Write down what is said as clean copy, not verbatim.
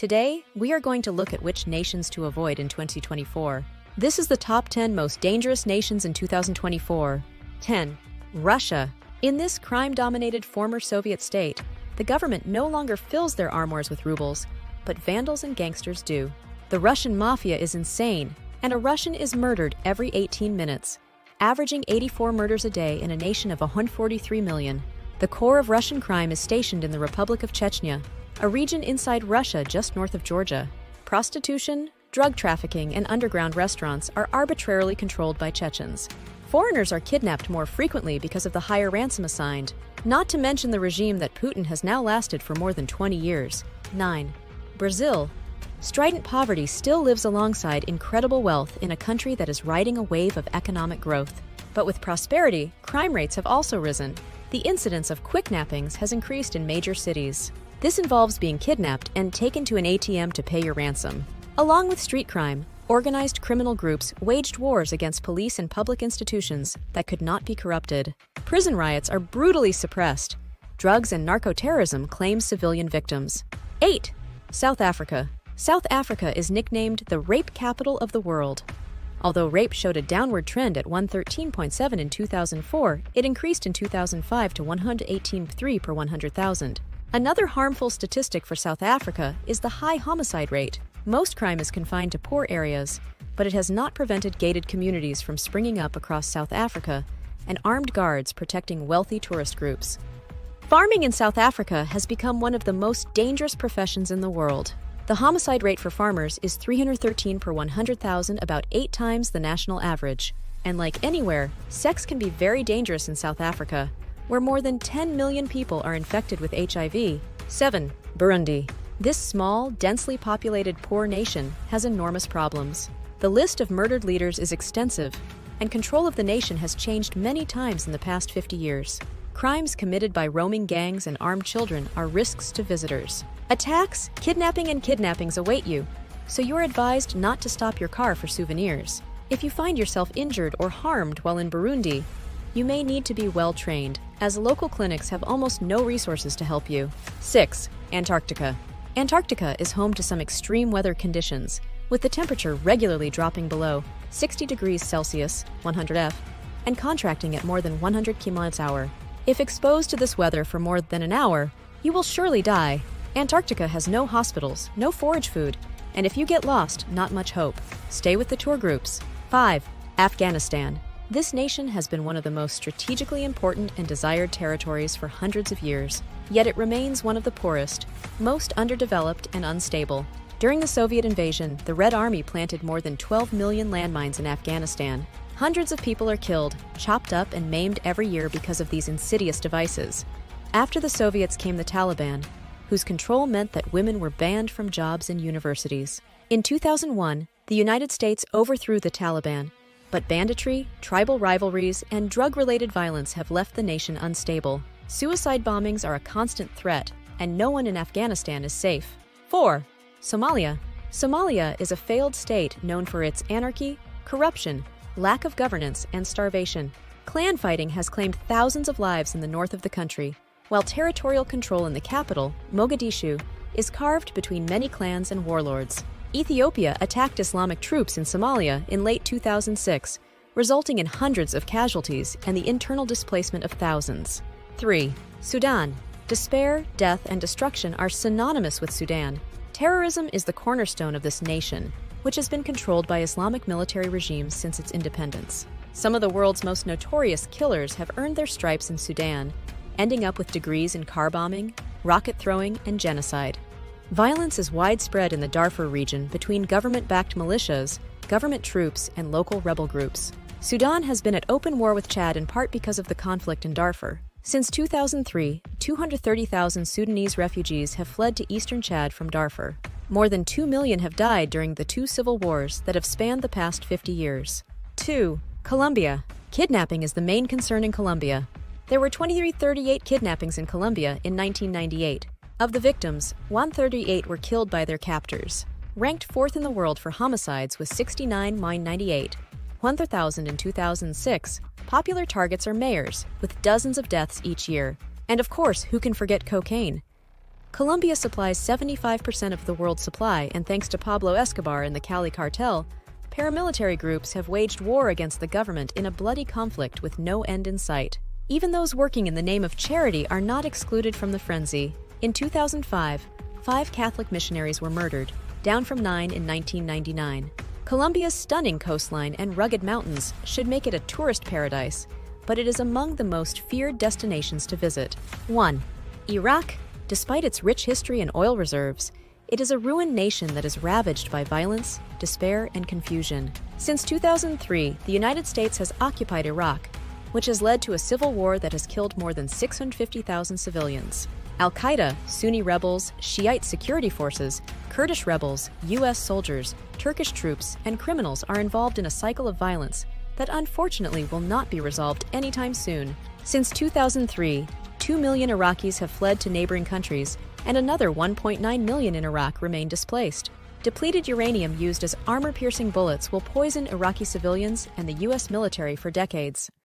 Today, we are going to look at which nations to avoid in 2024. This is the top 10 most dangerous nations in 2024. 10. Russia. In this crime-dominated former Soviet state, the government no longer fills their armoires with rubles, but vandals and gangsters do. The Russian mafia is insane, and a Russian is murdered every 18 minutes, averaging 84 murders a day in a nation of 143 million. The core of Russian crime is stationed in the Republic of Chechnya, a region inside Russia just north of Georgia. Prostitution, drug trafficking, and underground restaurants are arbitrarily controlled by Chechens. Foreigners are kidnapped more frequently because of the higher ransom assigned, not to mention the regime that Putin has now lasted for more than 20 years. 9. Brazil. Strident poverty still lives alongside incredible wealth in a country that is riding a wave of economic growth. But with prosperity, crime rates have also risen. The incidence of quicknappings has increased in major cities. This involves being kidnapped and taken to an ATM to pay your ransom. Along with street crime, organized criminal groups waged wars against police and public institutions that could not be corrupted. Prison riots are brutally suppressed. Drugs and narco-terrorism claim civilian victims. 8. South Africa. South Africa is nicknamed the rape capital of the world. Although rape showed a downward trend at 113.7 in 2004, it increased in 2005 to 118.3 per 100,000. Another harmful statistic for South Africa is the high homicide rate. Most crime is confined to poor areas, but it has not prevented gated communities from springing up across South Africa and armed guards protecting wealthy tourist groups. Farming in South Africa has become one of the most dangerous professions in the world. The homicide rate for farmers is 313 per 100,000, about 8 times the national average. And like anywhere, sex can be very dangerous in South Africa, where more than 10 million people are infected with HIV. 7. Burundi. This small, densely populated poor nation has enormous problems. The list of murdered leaders is extensive, and control of the nation has changed many times in the past 50 years. Crimes committed by roaming gangs and armed children are risks to visitors. Attacks, kidnapping, and kidnappings await you, so you're advised not to stop your car for souvenirs. If you find yourself injured or harmed while in Burundi, you may need to be well trained, as local clinics have almost no resources to help you. 6. Antarctica. Antarctica is home to some extreme weather conditions, with the temperature regularly dropping below 60 degrees Celsius, 100 F, and contracting at more than 100 km/h. If exposed to this weather for more than an hour, you will surely die. Antarctica has no hospitals, no forage food, and if you get lost, not much hope. Stay with the tour groups. 5. Afghanistan. This nation has been one of the most strategically important and desired territories for hundreds of years, yet it remains one of the poorest, most underdeveloped and unstable. During the Soviet invasion, the Red Army planted more than 12 million landmines in Afghanistan. Hundreds of people are killed, chopped up, and maimed every year because of these insidious devices. After the Soviets came the Taliban, whose control meant that women were banned from jobs and universities. In 2001, the United States overthrew the Taliban, but banditry, tribal rivalries, and drug-related violence have left the nation unstable. Suicide bombings are a constant threat, and no one in Afghanistan is safe. 4. Somalia. Somalia is a failed state known for its anarchy, corruption, lack of governance, and starvation. Clan fighting has claimed thousands of lives in the north of the country, while territorial control in the capital, Mogadishu, is carved between many clans and warlords. Ethiopia attacked Islamic troops in Somalia in late 2006, resulting in hundreds of casualties and the internal displacement of thousands. 3. Sudan. Despair, death, and destruction are synonymous with Sudan. Terrorism is the cornerstone of this nation, which has been controlled by Islamic military regimes since its independence. Some of the world's most notorious killers have earned their stripes in Sudan, ending up with degrees in car bombing, rocket throwing, and genocide. Violence is widespread in the Darfur region between government-backed militias, government troops, and local rebel groups. Sudan has been at open war with Chad in part because of the conflict in Darfur. Since 2003, 230,000 Sudanese refugees have fled to eastern Chad from Darfur. More than 2 million have died during the 2 civil wars that have spanned the past 50 years. 2. Colombia. Kidnapping is the main concern in Colombia. There were 238 kidnappings in Colombia in 1998. Of the victims, 138 were killed by their captors. Ranked 4th in the world for homicides with 69 in 98, 100,000 in 2006, popular targets are mayors, with dozens of deaths each year. And of course, who can forget cocaine? Colombia supplies 75% of the world's supply, and thanks to Pablo Escobar and the Cali cartel, paramilitary groups have waged war against the government in a bloody conflict with no end in sight. Even those working in the name of charity are not excluded from the frenzy. In 2005, 5 Catholic missionaries were murdered, down from 9 in 1999. Colombia's stunning coastline and rugged mountains should make it a tourist paradise, but it is among the most feared destinations to visit. 1. Iraq. Despite its rich history and oil reserves, it is a ruined nation that is ravaged by violence, despair, and confusion. Since 2003, the United States has occupied Iraq, which has led to a civil war that has killed more than 650,000 civilians. Al-Qaeda, Sunni rebels, Shiite security forces, Kurdish rebels, U.S. soldiers, Turkish troops, and criminals are involved in a cycle of violence that unfortunately will not be resolved anytime soon. Since 2003, 2 million Iraqis have fled to neighboring countries, and another 1.9 million in Iraq remain displaced. Depleted uranium used as armor-piercing bullets will poison Iraqi civilians and the U.S. military for decades.